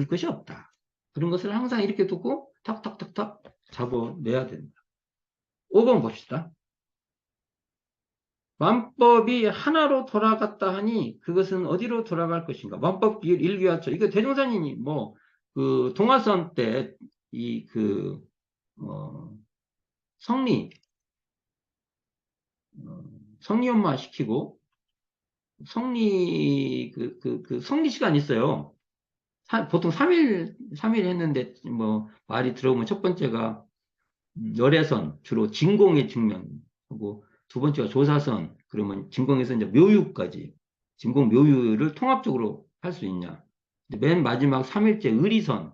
것이 없다. 그런 것을 항상 이렇게 두고 탁탁탁탁 잡아내야 된다. 5번 봅시다. 만법이 하나로 돌아갔다 하니 그것은 어디로 돌아갈 것인가? 만법 비율 일기화초. 이거 대종사님이 그 동화선 때 어, 성리, 어, 성리엄마 시키고 성리 시간 있어요. 보통 3일 했는데 말이 들어보면 첫 번째가 열애선, 주로 진공의 측면하고 두 번째가 조사선, 그러면 진공에서 이제 묘유까지, 진공 묘유를 통합적으로 할 수 있냐. 맨 마지막 3일째 의리선.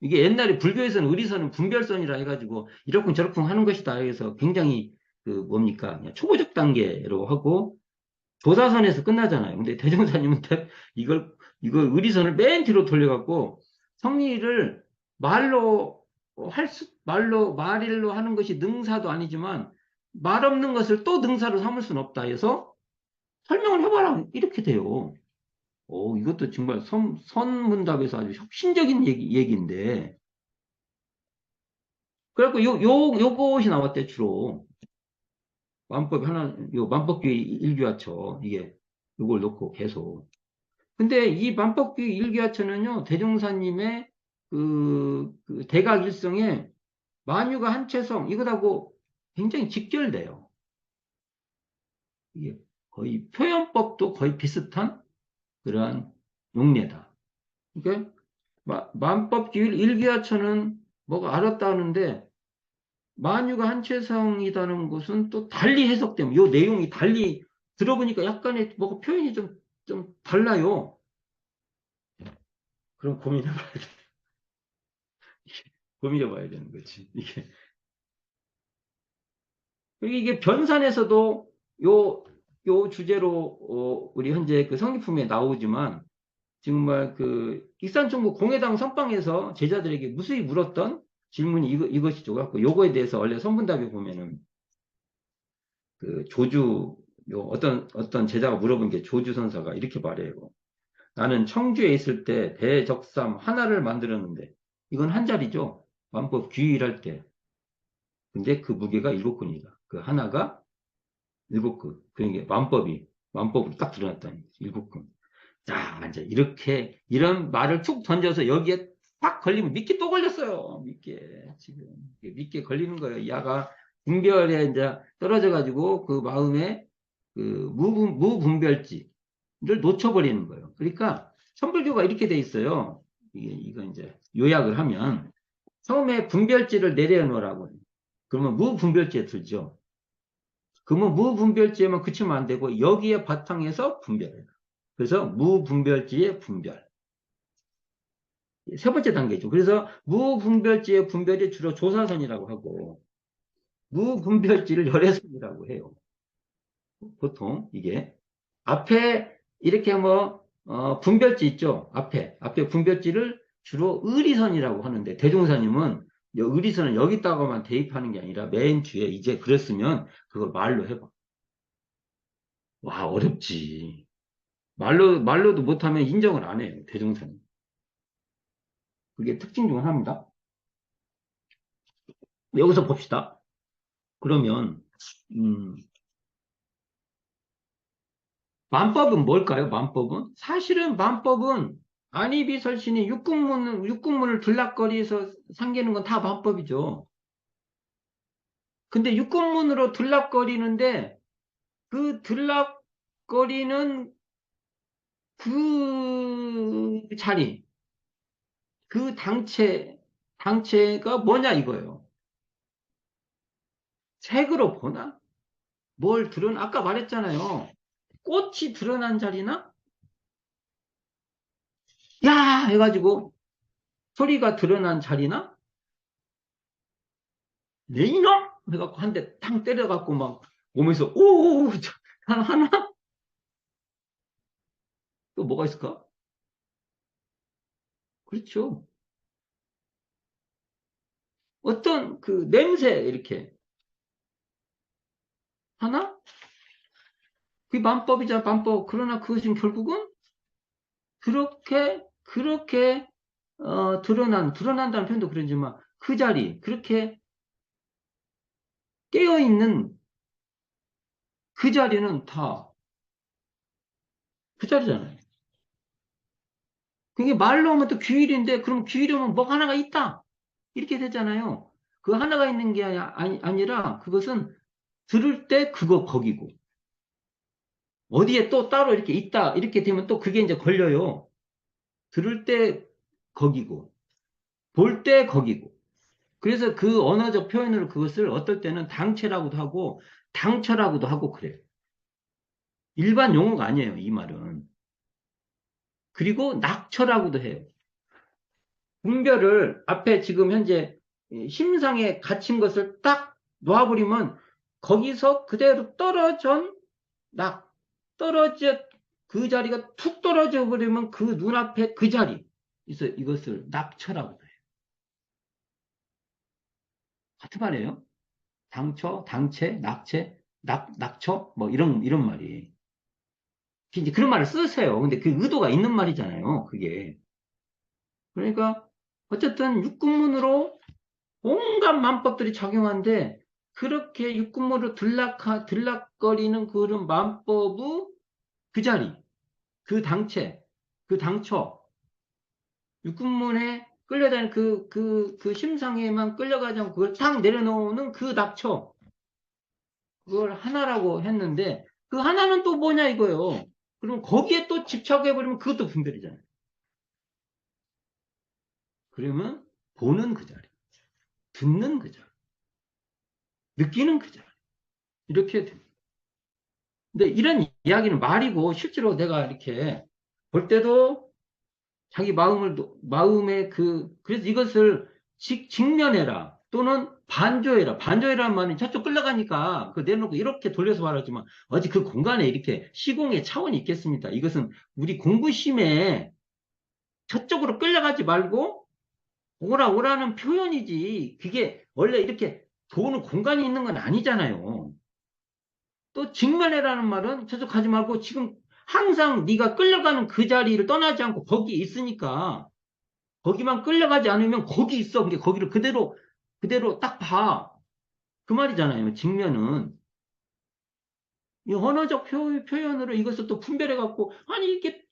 이게 옛날에 불교에서는 의리선은 분별선이라 해가지고 이러쿵저러쿵 하는 것이다 해서 굉장히 뭡니까? 그냥 초보적 단계로 하고 조사선에서 끝나잖아요. 근데 대종사님은 이걸, 의리선을 맨 뒤로 돌려갖고 성리를 말일로 하는 것이 능사도 아니지만 말 없는 것을 또 능사로 삼을 수는 없다 해서 설명을 해봐라. 이렇게 돼요. 이것도 정말 선문답에서 아주 혁신적인 얘기인데. 그래갖고 요것이 나왔대, 주로. 만법규 일규하처. 요걸 놓고 계속. 근데 이 만법규 일기하처는요, 대종사님의 그 대각일성에 만유가 한체성, 이것하고 굉장히 직결돼요. 이게 거의 표현법도 거의 비슷한 그러한 용례다. 그러니까 만법규 일기하처는 뭐가 알았다 하는데 만유가 한체성이라는 것은 또 달리 해석되면, 요 내용이 달리 들어보니까 약간의 뭐가 표현이 좀 달라요. 그럼 고민해봐야 돼. 고민해봐야 되는 거지. 이게 변산에서도 요 주제로, 우리 현재 그 성리품에 나오지만, 정말 그 익산총국 공회당 선방에서 제자들에게 무수히 물었던 질문이 이것이죠. 갖고 요거에 대해서 원래 선분답에 보면은 그 요 어떤 제자가 물어본 게 조주선사가 이렇게 말해요. 나는 청주에 있을 때 대적삼 하나를 만들었는데, 이건 한 자리죠. 만법 귀일할 때. 근데 그 무게가 7근이다. 그 하나가 7근. 그러니까 만법으로 딱 드러났다는 거지. 7근. 자, 이제 이런 말을 툭 던져서 여기에 팍 걸리면 미끼 또 걸렸어요. 지금. 미끼 걸리는 거예요. 이 아가 분별에 이제 떨어져가지고 그 마음에 그 무분별지를 놓쳐버리는 거예요. 그러니까 천불교가 이렇게 돼 있어요. 이거 이제 요약을 하면 처음에 분별지를 내려놓으라고 해요. 그러면 무분별지에 들죠. 그러면 무분별지에만 그치면 안 되고 여기에 바탕에서 분별해요. 그래서 무분별지의 분별. 세 번째 단계죠. 그래서 무분별지의 분별이 주로 조사선이라고 하고 무분별지를 열애선이라고 해요. 보통 이게 앞에 이렇게 분별지 있죠. 앞에 분별지를 주로 의리선이라고 하는데 대종사님은 의리선을 여기다가만 대입하는 게 아니라 맨 뒤에 이제 그랬으면 그걸 말로 해봐. 와, 어렵지. 말로도 못하면 인정을 안 해요. 대종사님. 그게 특징 중 하나입니다. 여기서 봅시다. 그러면 음, 만법은 뭘까요? 만법은 사실은 만법은 안이비설신이 육군문을 들락거리에서 상기는 건 다 만법이죠. 근데 육군문으로 들락거리는데 그 들락거리는 그 자리, 그 당체가 뭐냐 이거예요. 색으로 보나? 아까 말했잖아요. 꽃이 드러난 자리나? 야! 해가지고 소리가 드러난 자리나? 내 이놈! 해갖고 한 대 탕 때려갖고 막 몸에서 오오오 하나? 또 뭐가 있을까? 그렇죠. 어떤 그 냄새 이렇게 하나? 그게 만법이자 만법. 그러나 그것은 결국은 그렇게 드러난다는 표현도 그러지만 그 자리 그렇게 깨어있는 그 자리는 다 그 자리잖아요. 그게 말로 하면 또 규율인데 그럼 규율이면 뭐 하나가 있다. 이렇게 되잖아요. 그 하나가 있는 게 아니라 그것은 들을 때 그거 거기고 어디에 또 따로 이렇게 있다. 이렇게 되면 또 그게 이제 걸려요. 들을 때 거기고 볼 때 거기고 그래서 그 언어적 표현으로 그것을 어떨 때는 당체라고도 하고 당처라고도 하고 그래요. 일반 용어가 아니에요, 이 말은. 그리고 낙처라고도 해요. 분별을 앞에 지금 현재 심상에 갇힌 것을 딱 놓아버리면 거기서 그대로 낙, 떨어져, 그 자리가 툭 떨어져 버리면 그 눈앞에 그 자리. 그래서 이것을 낙처라고 해요. 같은 말이에요. 당처, 당체, 낙처, 뭐 이런 말이. 이제 그런 말을 쓰세요. 근데 그 의도가 있는 말이잖아요. 그게. 그러니까 어쨌든 육군문으로 온갖 만법들이 작용하는데 그렇게 육군문으로 들락거리는 그런 만법의 그 자리, 그 당체, 그 당처, 육군문에 끌려다니는 그 심상에만 끌려가지 않고 그걸 탁 내려놓는 그 낙처, 그걸 하나라고 했는데 그 하나는 또 뭐냐 이거예요. 그럼 거기에 또 집착해버리면 그것도 분별이잖아요. 그러면 보는 그 자리, 듣는 그 자리. 느끼는 그자리. 이렇게 됩니다. 근데 이런 이야기는 말이고 실제로 내가 이렇게 볼 때도 자기 마음의 그래서 이것을 직면해라. 또는 반조해라. 반조해라는 말은 저쪽 끌려가니까 그 내놓고 이렇게 돌려서 말하지만 어디 그 공간에 이렇게 시공의 차원이 있겠습니다. 이것은 우리 공부심에 저쪽으로 끌려가지 말고 오라는 표현이지. 그게 원래 이렇게 도는 공간이 있는 건 아니잖아요. 또 직면해라는 말은 저쪽 가지 말고 지금 항상 네가 끌려가는 그 자리를 떠나지 않고 거기 있으니까 거기만 끌려가지 않으면 거기 있어. 그게 거기를 그대로 딱 봐. 그 말이잖아요. 직면은. 이 언어적 표현으로 이것을 또 분별해갖고, 아니, 이게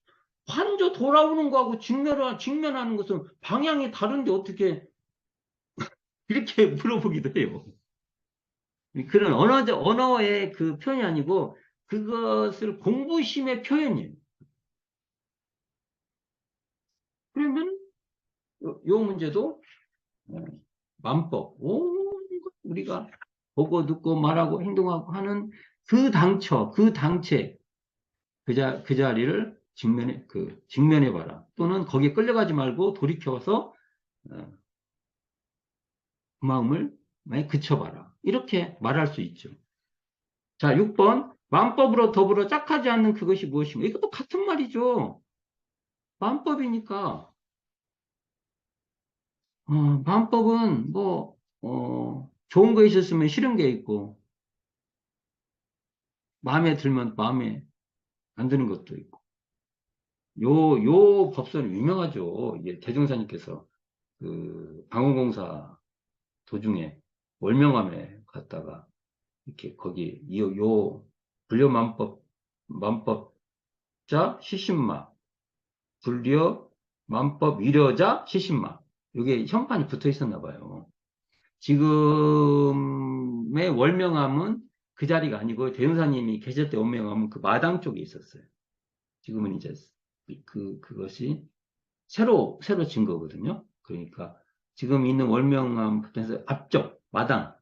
반조 돌아오는 거하고 직면하는 것은 방향이 다른데 어떻게, 이렇게 물어보기도 해요. 그런 언어의 그 표현이 아니고, 그것을 공부심의 표현이에요. 그러면, 요 문제도, 어, 만법, 우리가 보고 듣고 말하고 행동하고 하는 그 당체, 그 자리를 직면해 봐라. 또는 거기에 끌려가지 말고 돌이켜서 그 마음을 많이 그쳐봐라. 이렇게 말할 수 있죠. 자, 6번. 만법으로 더불어 짝하지 않는 그것이 무엇인가? 이것도 같은 말이죠. 만법이니까, 만법은 좋은 거 있었으면 싫은 게 있고, 마음에 들면 마음에 안 드는 것도 있고. 요 법설은 유명하죠. 이게 대종사님께서 그 방호공사 도중에 월명암에 갔다가 이렇게 거기 요 불교 만법자 시신마 불교 만법 위려자 시신마 요게 현판이 붙어 있었나 봐요. 지금의 월명암은 그 자리가 아니고 대운사님이 계실 때 월명암은 그 마당 쪽에 있었어요. 지금은 이제 그것이 새로 진 거거든요. 그러니까 지금 있는 월명암 부터해서 앞쪽 마당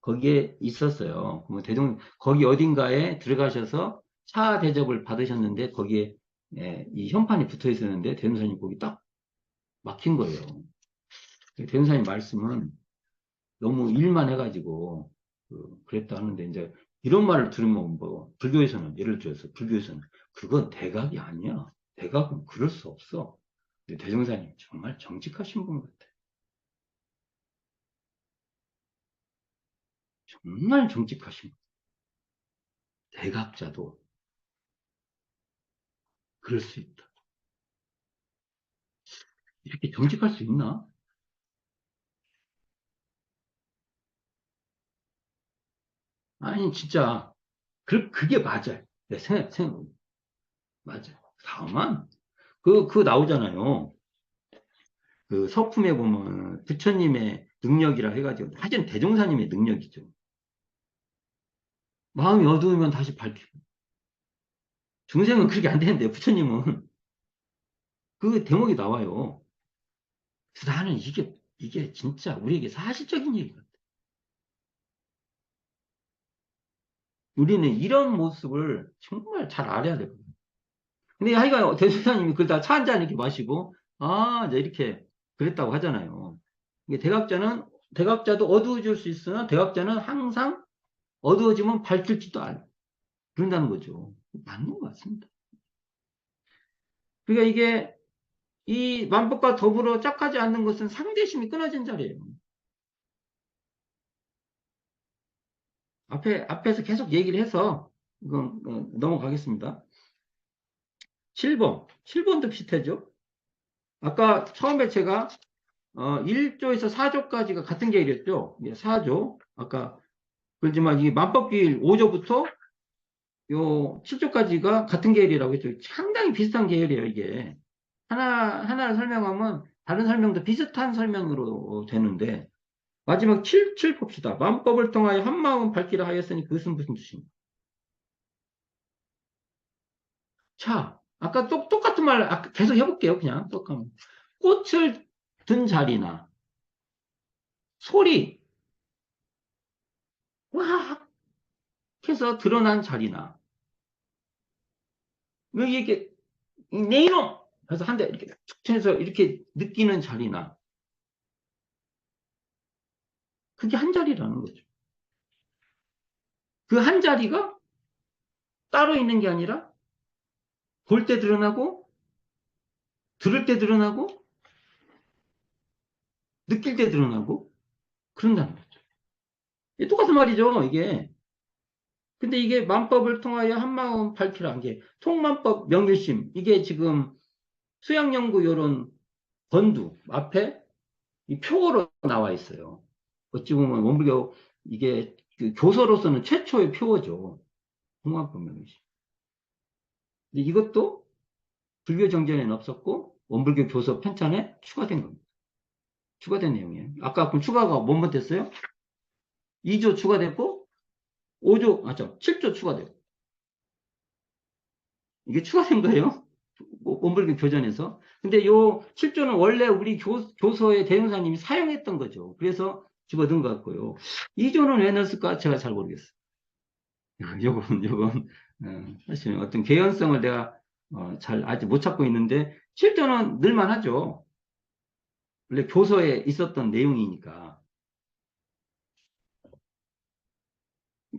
거기에 있었어요. 그러면 거기 어딘가에 들어가셔서 차 대접을 받으셨는데 거기에 이 현판이 붙어 있었는데 대운사님 거기 딱 막힌 거예요. 대운사님 말씀은 너무 일만 해가지고 그랬다 하는데 이제 이런 말을 들으면 뭐 불교에서는 예를 들어서 불교에서는 그건 대각이 아니야. 대각은 그럴 수 없어. 근데 대종사님 정말 정직하신 분 같아. 정말 정직하신 분. 대각자도 그럴 수 있다. 이렇게 정직할 수 있나? 아니 진짜 그게 맞아요. 내 생각 맞아요. 다만 그 나오잖아요. 그 서품에 보면 부처님의 능력이라 해가지고 사실은 대종사님의 능력이죠. 마음이 어두우면 다시 밝히고 중생은 그렇게 안 되는데 부처님은 그 대목이 나와요. 그래서 나는 이게 진짜 우리에게 사실적인 얘기 같아. 우리는 이런 모습을 정말 잘 알아야 되거든요. 근데 하여간 대종사님이 그걸 다 차 한 잔 이렇게 마시고 이제 이렇게 그랬다고 하잖아요. 이게 대각자도 어두워질 수 있으나 대각자는 항상 어두워지면 밝힐지도 않아. 그런다는 거죠. 맞는 것 같습니다. 그러니까 이게 이 만법과 더불어 짝하지 않는 것은 상대심이 끊어진 자리예요. 앞에서 계속 얘기를 해서 이건 넘어가겠습니다. 7번도 비슷하죠. 아까 처음에 제가 1조에서 4조까지가 같은 계열이었죠. 4조. 아까 그렇지만 이 만법기일 5조부터 요 7조까지가 같은 계열이라고 했죠. 상당히 비슷한 계열이에요, 이게. 하나를 설명하면 다른 설명도 비슷한 설명으로 되는데 마지막 7 봅시다. 만법을 통하여 한 마음 밝히라 하였으니 그것은 무슨 뜻입니까? 자, 아까 똑같은 말 계속 해볼게요. 그냥 똑같은 꽃을 든 자리나 소리, 막 해서 드러난 자리나, 왜 이게, 내 이놈! 해서 한 대 이렇게 툭 쳐서 이렇게 느끼는 자리나, 그게 한 자리라는 거죠. 그 한 자리가 따로 있는 게 아니라, 볼 때 드러나고, 들을 때 드러나고, 느낄 때 드러나고, 그런다는 거죠. 이게 똑같은 말이죠, 이게. 근데 이게 만법을 통하여 한마음 밝히라. 이게 통만법 명일심. 이게 지금 수양연구 요런 번두 앞에 이 표어로 나와 있어요. 어찌 보면 원불교 이게 그 교서로서는 최초의 표어죠. 통만법 명일심. 근데 이것도 불교 정전에는 없었고 원불교 교서 편찬에 추가된 겁니다. 추가된 내용이에요. 아까 그 추가가 뭐뭐 됐어요? 2조 추가됐고 5조, 7조 추가됐고. 이게 추가된 거예요. 원불교 교전에서. 근데 요 7조는 원래 우리 교서의 대흥사님이 사용했던 거죠. 그래서 집어든 것 같고요. 2조는 왜 넣었을까? 제가 잘 모르겠어요. 요건, 사실 어떤 개연성을 내가 잘 아직 못 찾고 있는데 7조는 넣을만하죠. 원래 교서에 있었던 내용이니까.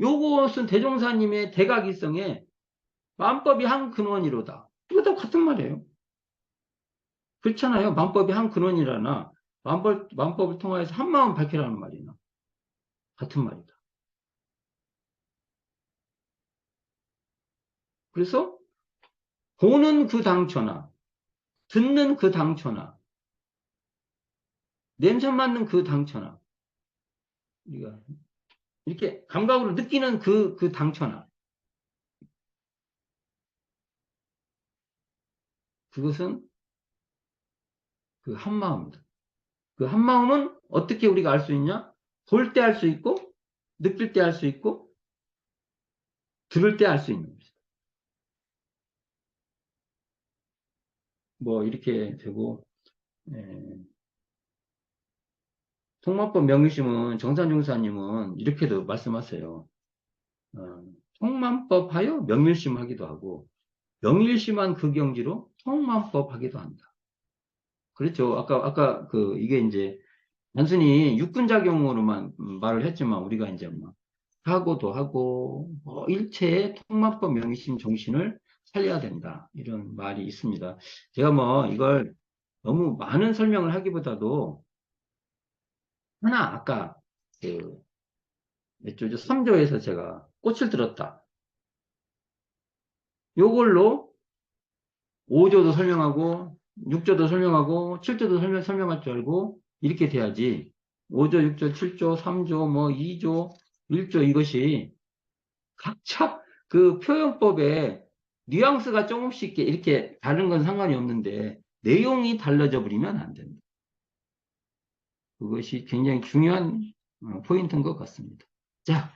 요것은 대종사님의 대각일성에 만법이 한 근원이로다. 이거 다 같은 말이에요. 그렇잖아요. 만법이 한 근원이라나 만법을 통하여서 한마음 밝히라는 말이나 같은 말이다. 그래서 보는 그 당초나 듣는 그 당초나 냄새 맡는 그 당초나 우리가 이렇게 감각으로 느끼는 그 당초나 그것은 그 한마음입니다. 그 한마음은 어떻게 우리가 알 수 있냐? 볼 때 알 수 있고 느낄 때 알 수 있고 들을 때 알 수 있는 겁니다. 뭐 이렇게 되고 통마법 명의심은 정산중사님은 이렇게도 말씀하세요. 어, 통만법 하여 명일심 하기도 하고 명일심한 그 경지로 통만법 하기도 한다. 그렇죠. 아까 이게 이제 단순히 육군작용으로만 말을 했지만 우리가 이제 뭐 하고도 하고 뭐 일체의 통만법 명의심 정신을 살려야 된다. 이런 말이 있습니다. 제가 뭐 이걸 너무 많은 설명을 하기보다도 하나 아까 그 몇 조죠? 3조에서 제가 꽃을 들었다. 요걸로 5조도 설명하고 6조도 설명하고 7조도 설명할 줄 알고 이렇게 돼야지 5조, 6조, 7조, 3조, 뭐 2조, 1조 이것이 각자 그 표현법에 뉘앙스가 조금씩 이렇게 다른 건 상관이 없는데 내용이 달라져 버리면 안 된다. 그것이 굉장히 중요한 포인트인 것 같습니다. 자,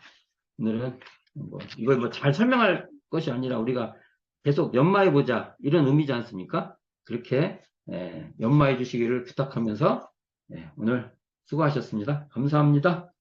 오늘은 뭐 이걸 뭐 잘 설명할 것이 아니라 우리가 계속 연마해 보자 이런 의미지 않습니까? 그렇게 연마해 주시기를 부탁하면서 오늘 수고하셨습니다. 감사합니다.